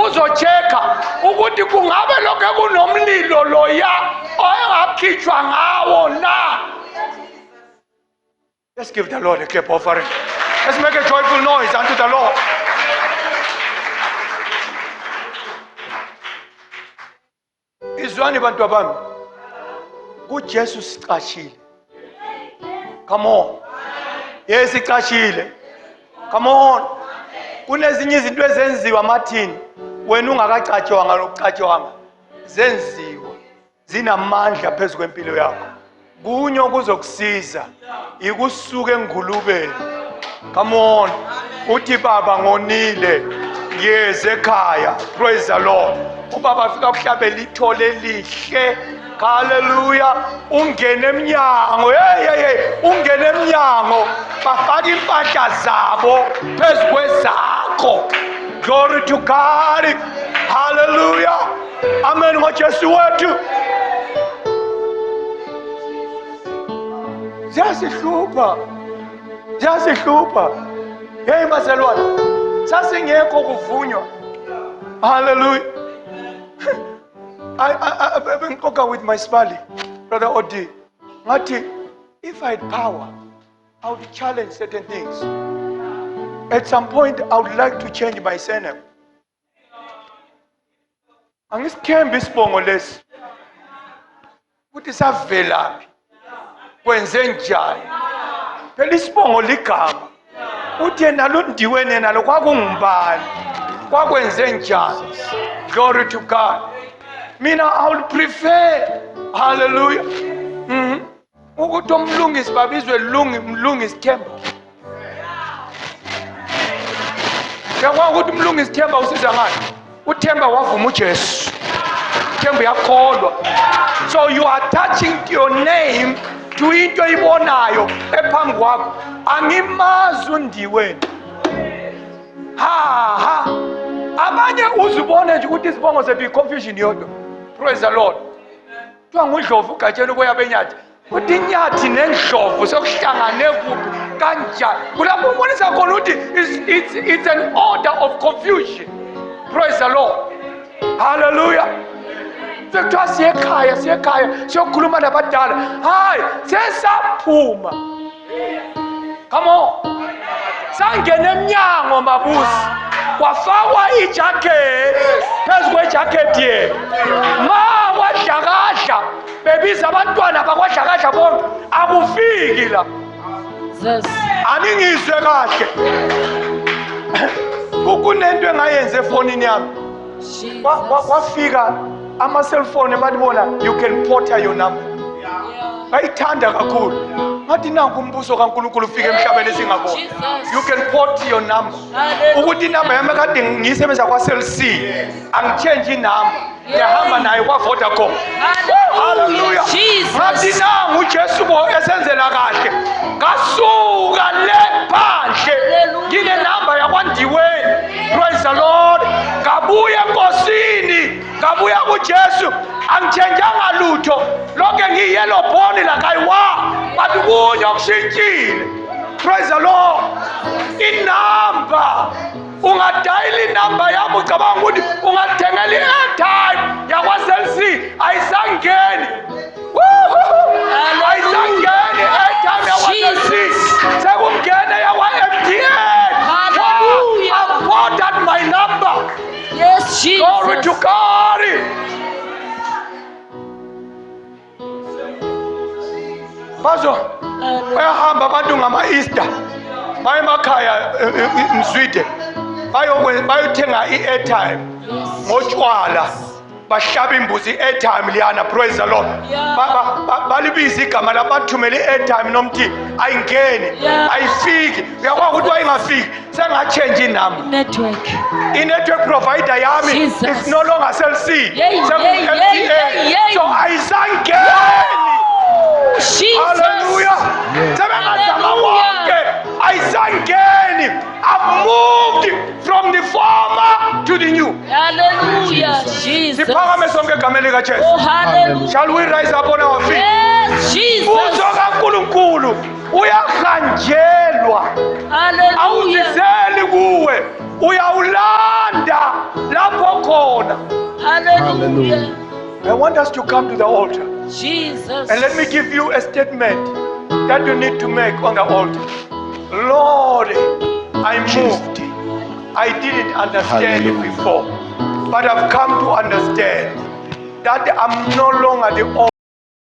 uzocheka ukuthi kungabe lokho kunomlilo loya oyengakhitshwa ngawo na. Let's give the Lord a clap offering. Let's make a joyful noise unto the Lord. Izwani bantu bami. kuJesu siqashile. Come on. Yes siqashile. Come on. Kunezinye izinto ezenziwa mathini wena ungakacatshwanga nokucatshwanga zenziwa zinamandla phezulu kwempilo yakho. Kunye okuzokusiza ikusuke engulubeni. Come on. Uthi baba ngonile ngiyeze ekhaya. Praise the Lord. Ubaba afika kuhlabela ithole elihle. Hallelujah. Ungene emnyango. Hey. Ungene emnyango. Bafaka impahla zabo phezu kwezakho. Glory to God. Hallelujah. Amen ngoJesu wethu. Ziyasihlupha. Hey bazalwane, sasingekho kuvunywa. Hallelujah. I've been talking with my spali, Brother Odi. Ngathi, if I had power, I would challenge certain things. At some point, I would like to change my surname. Angisithemba isibongo lesi. Ukuthi savelaphi. Kwenze njani? Phela isibongo ligama. Uthi yena lo ndiwene nalo kwakungubani? Kwakwenze njani? Glory to God. Mina I would prefer, hallelujah. Ukuthi umlungisi babizwe mlungisi Themba. Yakwa ukuthi umlungisi Themba usiza ngani? uThemba wavuma uJesu. Themba yakholwa. So you are attaching your name to into ibonayo ephambi kwakho. Angimazi undiweni. ha abanye uzibone nje ukuthi isibongo sethu i-confusion yodwa. Praise the Lord. Kuthiwa nguNdlovu ugatshela uboya benyathi. Kuthi inyathi nendlovu sokuhlangane kuphi kanjani? Kulapho ubonisa khona ukuthi it's an order of confusion. Praise the Lord. Hallelujah. Sekuthiwa siyekhaya siyokhuluma nabadala. Hayi, sesaphuma. Come on. Sangena emnyango mabusi. Kwafakwa ijacket phezu kwejacket ye. Ma kwadlakadla bebiza abantwana bakwadlakadla bonke akufiki la. Aningizwe kahle. Kukunento engayenza efonini yami. Kwafika ama-cellphone badibona you can porter your number. Bayithanda kakhulu. Ngathi nanku umbuso kaNkulunkulu ufike emhlabeni singabona. You can port your number. Ukuthi inamba yami kade ngiyisebenza kwa-Cell C angichange inamba. Ngiyahamba nayo kwa-Vodacom. Hallelujah. Ngathi nangu uJesu esenzela kahle. Ngasuka le phandle nginenamba yakwandiweni. Praise the Lord. Ngabuya enkosini, ngabuya kuJesu. Angichangeanga lutho. Lonke ngiyellow bone like I was. But kunye okushintshile. Praise the Lord. Inamba. Ungadayila inamba yami ucabanga ukuthi ungathengela i-airtime yakwa-Cell C ayisangeni. Ayisangeni i-airtime yakwa-Cell C. Sekungena yakwa-MTN. I've ported my number. Yes, Jesus. Glory to God. Bazo bayahamba abantu ngama-Easter baye emakhaya Mzwide bayothenga i-airtime ngotshwala bahlaba imbuzi i-airtime liyana. Praise the Lord. Balibiza igama labathumele i-airtime nomthi ayingeni ayifiki. Uyakwazi ukuthi wayengafiki senga-change inamba. I-network provider yami is no longer Cell C seku-MTN, so ayisangeni. Hallelujah. Sebengazama wonke ayisangeni. I've moved from the former to the new. Hallelujah. Jesus. Siphakame sonke egameni likaJesu. Oh, hallelujah. Shall we rise up on our feet? Yes, Jesus. Ubuso kaNkulunkulu uyahanjelwa. Hallelujah. Awuzizeli kuwe. Uyawulanda lapho khona. Hallelujah. I want us to come to the altar. Jesus. And let me give you a statement that you need to make on the altar. Lord, I moved. I didn't understand it before, but I've come to understand that I'm no longer the